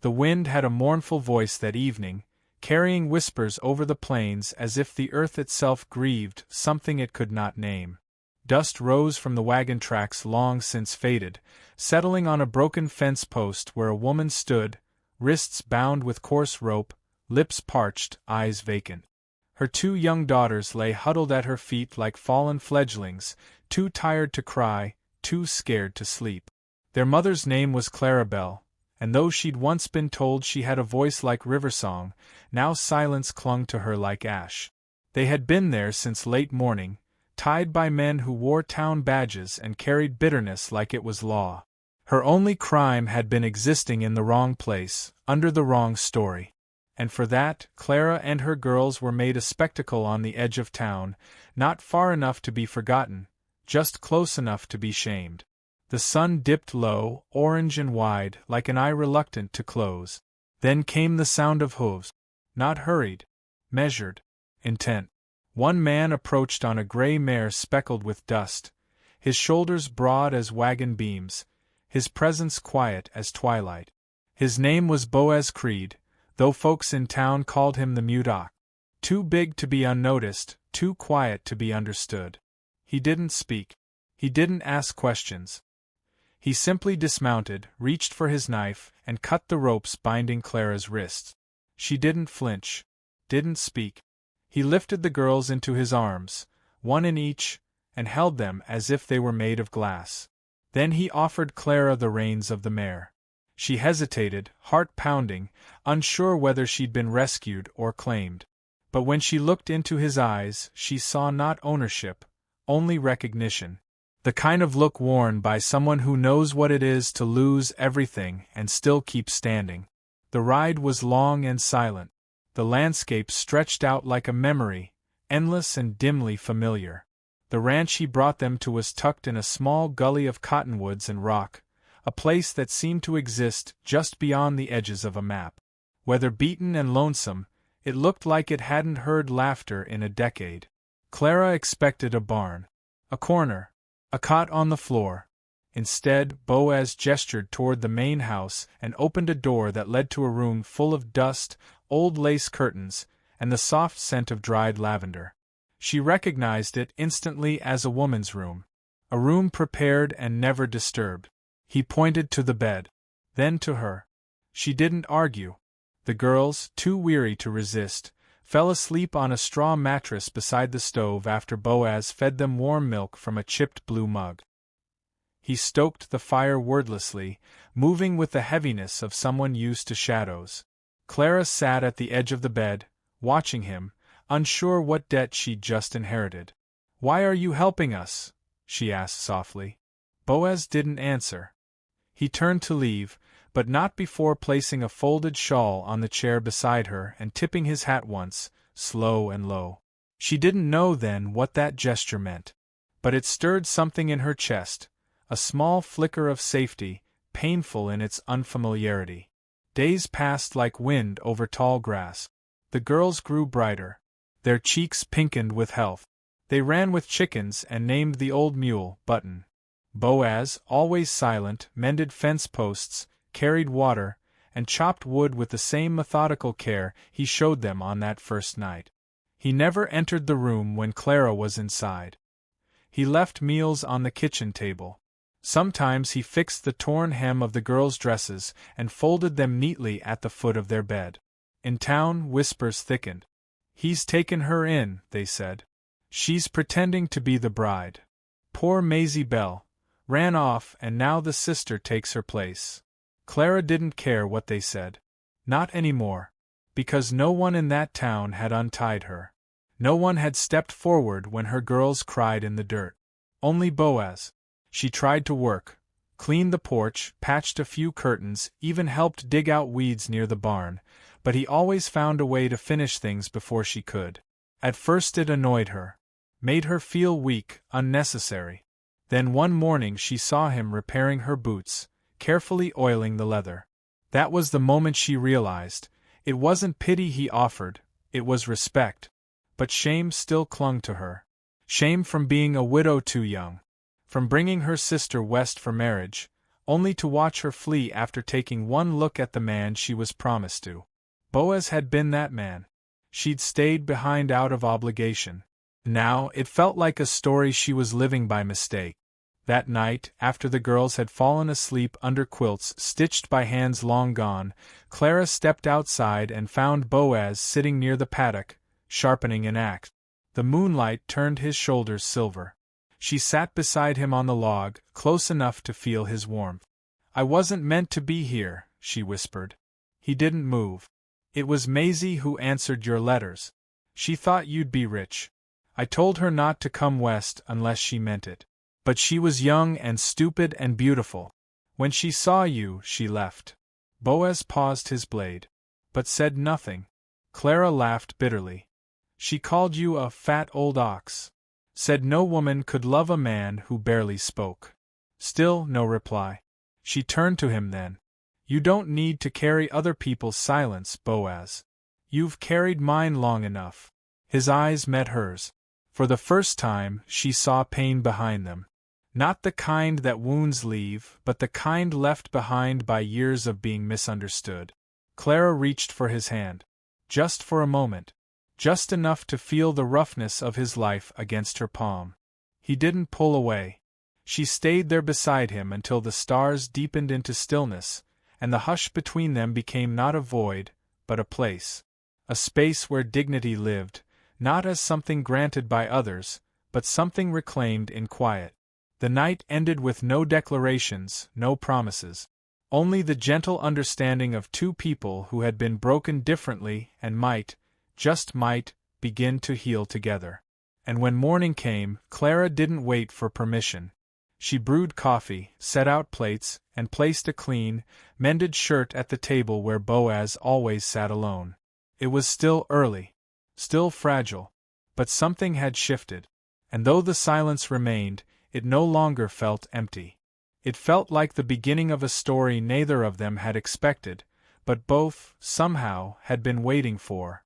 The wind had a mournful voice that evening, carrying whispers over the plains as if the earth itself grieved something it could not name. Dust rose from the wagon tracks long since faded, settling on a broken fence post where a woman stood, wrists bound with coarse rope, lips parched, eyes vacant. Her 2 young daughters lay huddled at her feet like fallen fledglings, too tired to cry, too scared to sleep. Their mother's name was Clarabelle, and though she'd once been told she had a voice like river song, now silence clung to her like ash. They had been there since late morning, tied by men who wore town badges and carried bitterness like it was law. Her only crime had been existing in the wrong place, under the wrong story. And for that, Clara and her girls were made a spectacle on the edge of town, not far enough to be forgotten, just close enough to be shamed. The sun dipped low, orange and wide, like an eye reluctant to close. Then came the sound of hooves. Not hurried, measured, intent. One man approached on a gray mare speckled with dust, his shoulders broad as wagon beams, his presence quiet as twilight. His name was Boaz Creed, though folks in town called him the Mute Ox. Too big to be unnoticed, too quiet to be understood. He didn't speak. He didn't ask questions. He simply dismounted, reached for his knife, and cut the ropes binding Clara's wrists. She didn't flinch, didn't speak. He lifted the girls into his arms, 1 in each, and held them as if they were made of glass. Then he offered Clara the reins of the mare. She hesitated, heart pounding, unsure whether she'd been rescued or claimed. But when she looked into his eyes, she saw not ownership, only recognition. The kind of look worn by someone who knows what it is to lose everything and still keep standing. The ride was long and silent. The landscape stretched out like a memory, endless and dimly familiar. The ranch he brought them to was tucked in a small gully of cottonwoods and rock, a place that seemed to exist just beyond the edges of a map. Weather-beaten and lonesome, it looked like it hadn't heard laughter in a decade. Clara expected a barn, a corner, a cot on the floor. Instead, Boaz gestured toward the main house and opened a door that led to a room full of dust, old lace curtains, and the soft scent of dried lavender. She recognized it instantly as a woman's room. A room prepared and never disturbed. He pointed to the bed. Then to her. She didn't argue. The girls, too weary to resist, fell asleep on a straw mattress beside the stove after Boaz fed them warm milk from a chipped blue mug. He stoked the fire wordlessly, moving with the heaviness of someone used to shadows. Clara sat at the edge of the bed, watching him, unsure what debt she'd just inherited. "Why are you helping us?" she asked softly. Boaz didn't answer. He turned to leave, but not before placing a folded shawl on the chair beside her and tipping his hat once, slow and low. She didn't know then what that gesture meant. But it stirred something in her chest, a small flicker of safety, painful in its unfamiliarity. Days passed like wind over tall grass. The girls grew brighter. Their cheeks pinkened with health. They ran with chickens and named the old mule Button. Boaz, always silent, mended fence posts, carried water, and chopped wood with the same methodical care he showed them on that first night. He never entered the room when Clara was inside. He left meals on the kitchen table. Sometimes he fixed the torn hem of the girls' dresses and folded them neatly at the foot of their bed. In town, whispers thickened. "He's taken her in," they said. "She's pretending to be the bride. Poor Maisie Belle. Ran off and now the sister takes her place." Clara didn't care what they said. Not anymore. Because no one in that town had untied her. No one had stepped forward when her girls cried in the dirt. Only Boaz. She tried to work, cleaned the porch, patched a few curtains, even helped dig out weeds near the barn, but he always found a way to finish things before she could. At first it annoyed her. Made her feel weak, unnecessary. Then one morning she saw him repairing her boots, carefully oiling the leather. That was the moment she realized. It wasn't pity he offered, it was respect. But shame still clung to her. Shame from being a widow too young. From bringing her sister west for marriage, only to watch her flee after taking one look at the man she was promised to. Boaz had been that man. She'd stayed behind out of obligation. Now, it felt like a story she was living by mistake. That night, after the girls had fallen asleep under quilts stitched by hands long gone, Clara stepped outside and found Boaz sitting near the paddock, sharpening an axe. The moonlight turned his shoulders silver. She sat beside him on the log, close enough to feel his warmth. "I wasn't meant to be here," she whispered. He didn't move. "It was Maisie who answered your letters. She thought you'd be rich. I told her not to come west unless she meant it. But she was young and stupid and beautiful. When she saw you, she left." Boaz paused his blade, but said nothing. Clara laughed bitterly. "She called you a fat old ox. Said no woman could love a man who barely spoke." Still no reply. She turned to him then. "You don't need to carry other people's silence, Boaz. You've carried mine long enough." His eyes met hers. For the first time, she saw pain behind them. Not the kind that wounds leave, but the kind left behind by years of being misunderstood. Clara reached for his hand. Just for a moment. Just enough to feel the roughness of his life against her palm. He didn't pull away. She stayed there beside him until the stars deepened into stillness, and the hush between them became not a void, but a place. A space where dignity lived, not as something granted by others, but something reclaimed in quiet. The night ended with no declarations, no promises. Only the gentle understanding of two people who had been broken differently and might, just might, begin to heal together. And when morning came, Clara didn't wait for permission. She brewed coffee, set out plates, and placed a clean, mended shirt at the table where Boaz always sat alone. It was still early, still fragile, but something had shifted. And though the silence remained, it no longer felt empty. It felt like the beginning of a story neither of them had expected, but both, somehow, had been waiting for.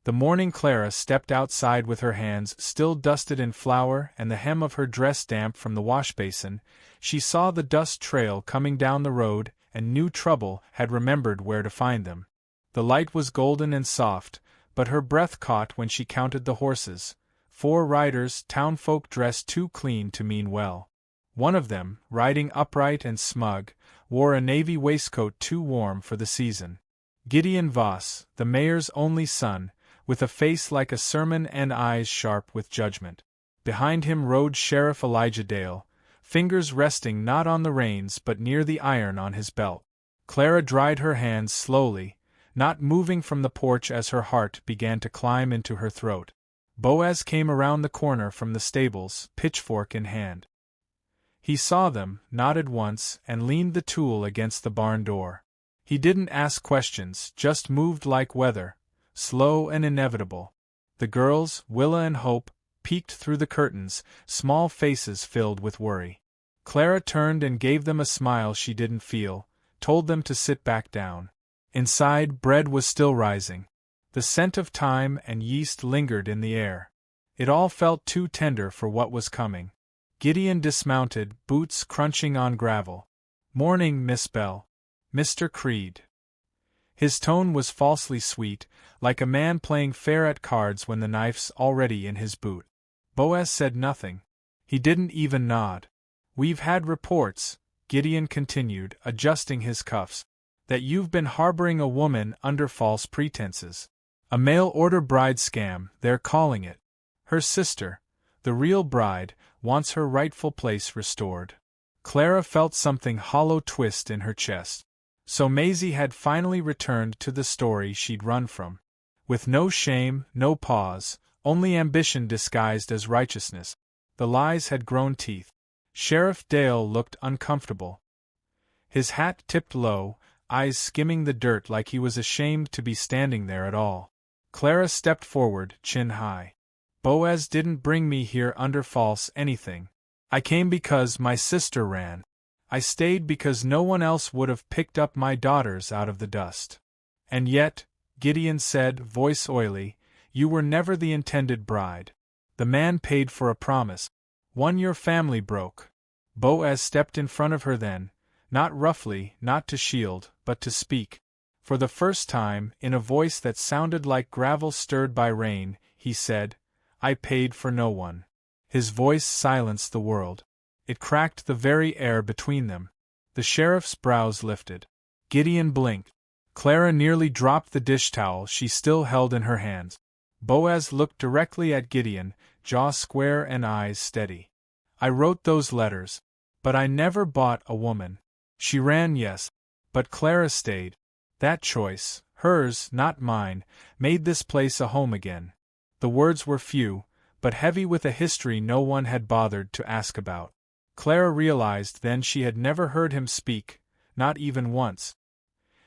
The morning Clara stepped outside with her hands still dusted in flour and the hem of her dress damp from the wash-basin. She saw the dust trail coming down the road and knew trouble had remembered where to find them. The light was golden and soft, but her breath caught when she counted the horses. 4 riders, townfolk dressed too clean to mean well. One of them, riding upright and smug, wore a navy waistcoat too warm for the season. Gideon Voss, the mayor's only son, with a face like a sermon and eyes sharp with judgment. Behind him rode Sheriff Elijah Dale, fingers resting not on the reins but near the iron on his belt. Clara dried her hands slowly, not moving from the porch as her heart began to climb into her throat. Boaz came around the corner from the stables, pitchfork in hand. He saw them, nodded once, and leaned the tool against the barn door. He didn't ask questions, just moved like weather, slow and inevitable. The girls, Willa and Hope, peeked through the curtains, small faces filled with worry. Clara turned and gave them a smile she didn't feel, told them to sit back down. Inside, bread was still rising. The scent of thyme and yeast lingered in the air. It all felt too tender for what was coming. Gideon dismounted, boots crunching on gravel. "Morning, Miss Bell." "Mr. Creed." His tone was falsely sweet, like a man playing fair at cards when the knife's already in his boot. Boaz said nothing. He didn't even nod. "We've had reports," Gideon continued, adjusting his cuffs, "that you've been harboring a woman under false pretenses. A mail-order bride scam, they're calling it. Her sister, the real bride, wants her rightful place restored." Clara felt something hollow twist in her chest. So Maisie had finally returned to the story she'd run from. With no shame, no pause, only ambition disguised as righteousness. The lies had grown teeth. Sheriff Dale looked uncomfortable. His hat tipped low, eyes skimming the dirt like he was ashamed to be standing there at all. Clara stepped forward, chin high. "Boaz didn't bring me here under false anything. I came because my sister ran. I stayed because no one else would have picked up my daughters out of the dust. And yet," Gideon said, voice oily, "you were never the intended bride. The man paid for a promise. One your family broke." Boaz stepped in front of her then, Not roughly, not to shield, but to speak. For the first time, in a voice that sounded like gravel stirred by rain, he said, "I paid for no one." His voice silenced the world. It cracked the very air between them. The sheriff's brows lifted. Gideon blinked. Clara nearly dropped the dish towel she still held in her hands. Boaz looked directly at Gideon, jaw square and eyes steady. "I wrote those letters. But I never bought a woman. She ran, yes. But Clara stayed. That choice, hers, not mine, made this place a home again." The words were few, but heavy with a history no one had bothered to ask about. Clara realized then she had never heard him speak, not even once.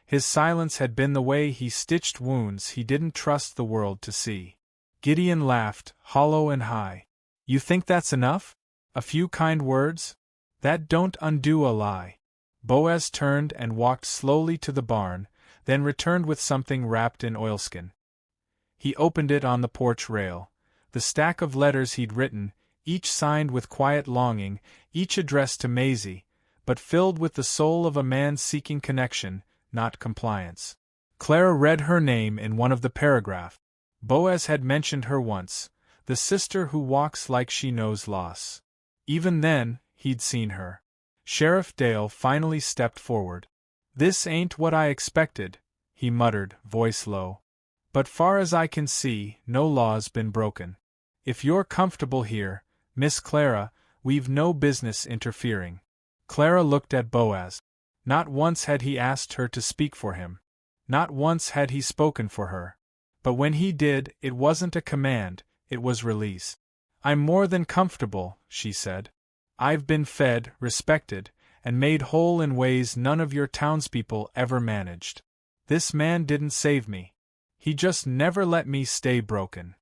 His silence had been the way he stitched wounds he didn't trust the world to see. Gideon laughed, hollow and high. "You think that's enough? A few kind words? That don't undo a lie." Boaz turned and walked slowly to the barn, then returned with something wrapped in oilskin. He opened it on the porch rail. The stack of letters he'd written, each signed with quiet longing, each addressed to Maisie, but filled with the soul of a man seeking connection, not compliance. Clara read her name in one of the paragraphs. Boaz had mentioned her once, the sister who walks like she knows loss. Even then, he'd seen her. Sheriff Dale finally stepped forward. "This ain't what I expected," he muttered, voice low. "But far as I can see, no law's been broken. If you're comfortable here, Miss Clara, we've no business interfering." Clara looked at Boaz. Not once had he asked her to speak for him. Not once had he spoken for her. But when he did, it wasn't a command, it was release. "I'm more than comfortable," she said. "I've been fed, respected, and made whole in ways none of your townspeople ever managed. This man didn't save me. He just never let me stay broken."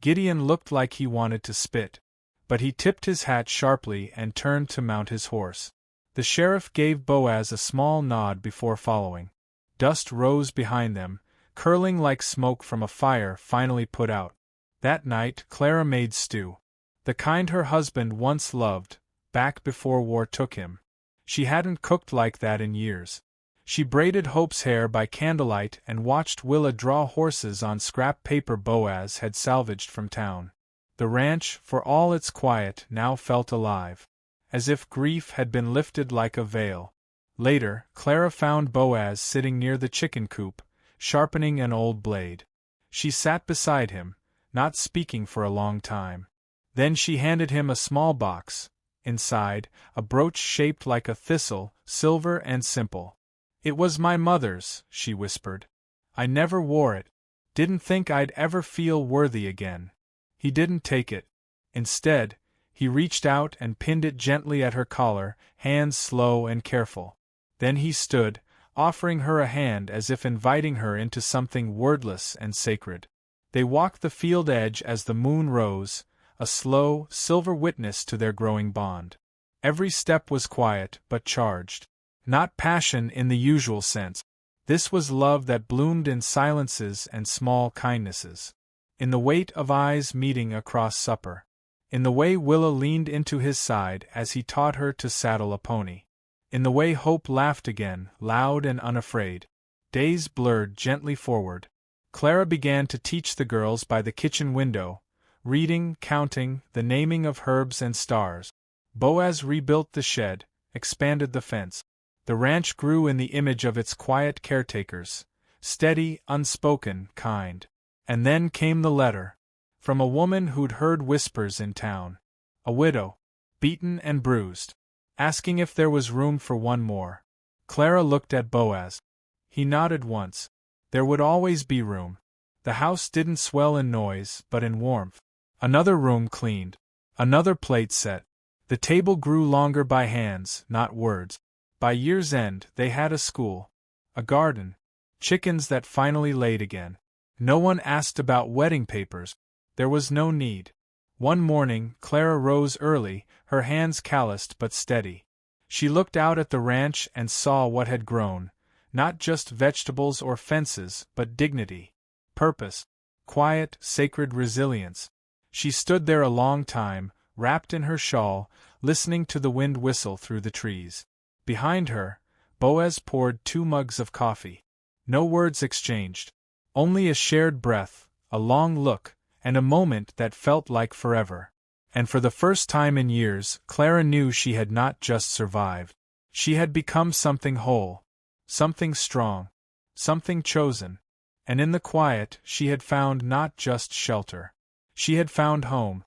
Gideon looked like he wanted to spit. But he tipped his hat sharply and turned to mount his horse. The sheriff gave Boaz a small nod before following. Dust rose behind them, curling like smoke from a fire finally put out. That night Clara made stew. The kind her husband once loved, back before war took him. She hadn't cooked like that in years. She braided Hope's hair by candlelight and watched Willa draw horses on scrap paper Boaz had salvaged from town. The ranch, for all its quiet, now felt alive, as if grief had been lifted like a veil. Later, Clara found Boaz sitting near the chicken coop, sharpening an old blade. She sat beside him, not speaking for a long time. Then she handed him a small box. Inside, a brooch shaped like a thistle, silver and simple. "It was my mother's," she whispered. "I never wore it. Didn't think I'd ever feel worthy again." He didn't take it. Instead, he reached out and pinned it gently at her collar, hands slow and careful. Then he stood, offering her a hand as if inviting her into something wordless and sacred. They walked the field edge as the moon rose, a slow, silver witness to their growing bond. Every step was quiet but charged. Not passion in the usual sense. This was love that bloomed in silences and small kindnesses. In the weight of eyes meeting across supper. In the way Willa leaned into his side as he taught her to saddle a pony. In the way Hope laughed again, loud and unafraid. Days blurred gently forward. Clara began to teach the girls by the kitchen window, reading, counting, the naming of herbs and stars. Boaz rebuilt the shed, expanded the fence. The ranch grew in the image of its quiet caretakers, steady, unspoken, kind. And then came the letter. From a woman who'd heard whispers in town. A widow, beaten and bruised, asking if there was room for one more. Clara looked at Boaz. He nodded once. There would always be room. The house didn't swell in noise, but in warmth. Another room cleaned. Another plate set. The table grew longer by hands, not words. By year's end, they had a school. A garden. Chickens that finally laid again. No one asked about wedding papers. There was no need. One morning, Clara rose early, her hands calloused but steady. She looked out at the ranch and saw what had grown, not just vegetables or fences, but dignity, purpose, quiet, sacred resilience. She stood there a long time, wrapped in her shawl, listening to the wind whistle through the trees. Behind her, Boaz poured 2 mugs of coffee. No words exchanged. Only a shared breath, a long look, and a moment that felt like forever. And for the first time in years, Clara knew she had not just survived. She had become something whole. Something strong. Something chosen. And in the quiet, she had found not just shelter. She had found home,